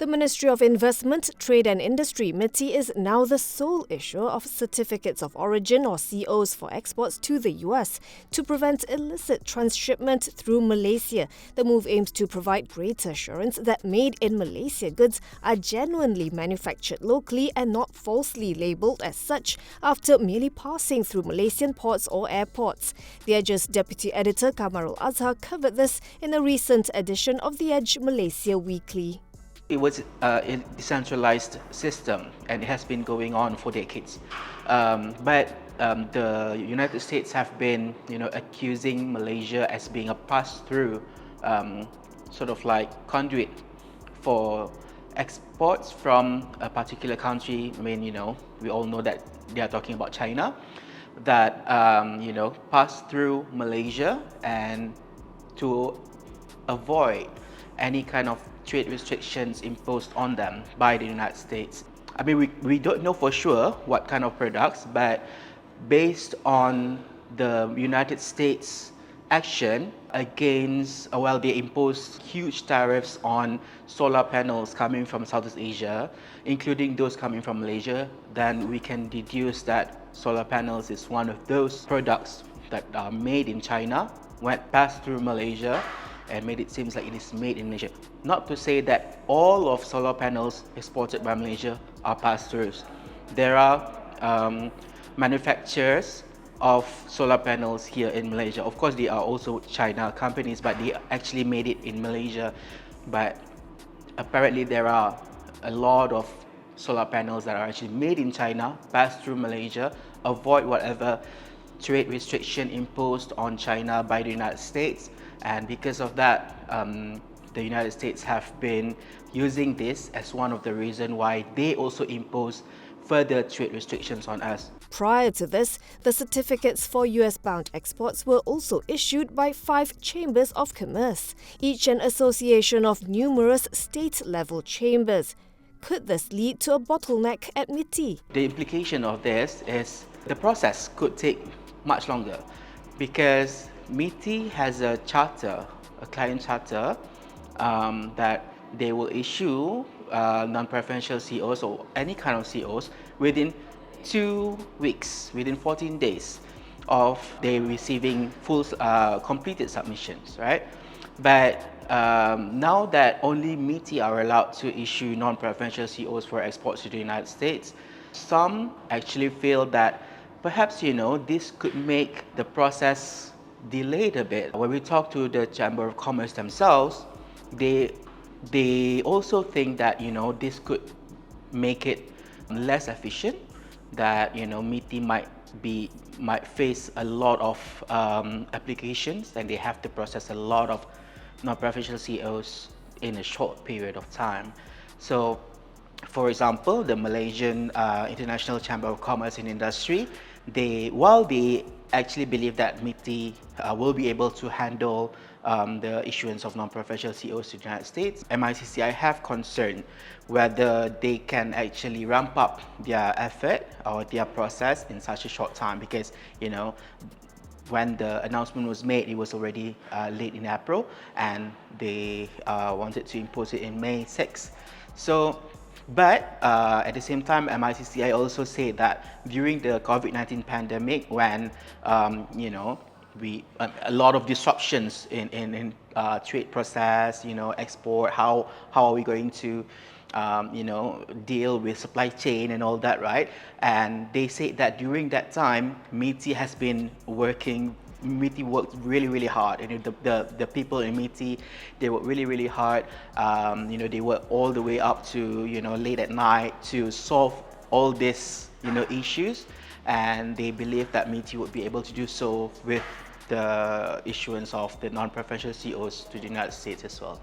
The Ministry of Investment, Trade and Industry (MITI) is now the sole issuer of Certificates of Origin or COs for exports to the US to prevent illicit transshipment through Malaysia. The move aims to provide greater assurance that made-in-Malaysia goods are genuinely manufactured locally and not falsely labelled as such after merely passing through Malaysian ports or airports. The Edge's Deputy Editor Kamarul Azhar covered this in a recent edition of The Edge Malaysia Weekly. It was a decentralized system and it has been going on for decades. But the United States have been, accusing Malaysia as being a pass-through, sort of like conduit for exports from a particular country. I mean, we all know that they are talking about China, that, pass through Malaysia and to avoid any kind of trade restrictions imposed on them by the United States. I mean, we don't know for sure what kind of products, but based on the United States action against, they imposed huge tariffs on solar panels coming from Southeast Asia, including those coming from Malaysia, then we can deduce that solar panels is one of those products that are made in China, went past through Malaysia, and made it seem like it is made in Malaysia. Not to say that all of solar panels exported by Malaysia are pass-throughs. There are manufacturers of solar panels here in Malaysia. Of course, they are also China companies, but they actually made it in Malaysia. But apparently there are a lot of solar panels that are actually made in China, pass through Malaysia, avoid whatever trade restriction imposed on China by the United States. And because of that, the United States have been using this as one of the reasons why they also impose further trade restrictions on us. Prior to this, the certificates for US-bound exports were also issued by 5 chambers of commerce, each an association of numerous state-level chambers. Could this lead to a bottleneck at MITI? The implication of this is the process could take much longer because MITI has a charter, a client charter, that they will issue non-preferential COs or any kind of COs within 2 weeks, within 14 days of they receiving full completed submissions, right? But now that only MITI are allowed to issue non-preferential COs for exports to the United States, some actually feel that perhaps, this could make the process delayed a bit. When we talk to the Chamber of Commerce themselves, they also think that this could make it less efficient. That MITI might face a lot of applications and they have to process a lot of non-preferential COs in a short period of time. So, for example, the Malaysian International Chamber of Commerce and Industry, while they actually believe that MITI will be able to handle the issuance of non-preferential COs to the United States, MICCI have concern whether they can actually ramp up their effort or their process in such a short time because, when the announcement was made, it was already late in April and they wanted to impose it in May 6th. So, but at the same time, MICCI also said that during the COVID-19 pandemic, when a lot of disruptions in trade process, export, how are we going to deal with supply chain and all that, right? And they said that during that time, MITI worked really, really hard. And the people in MITI, they worked really, really hard. They worked all the way up to, late at night to solve all these, issues. And they believe that MITI would be able to do so with the issuance of the non-preferential COs to the United States as well.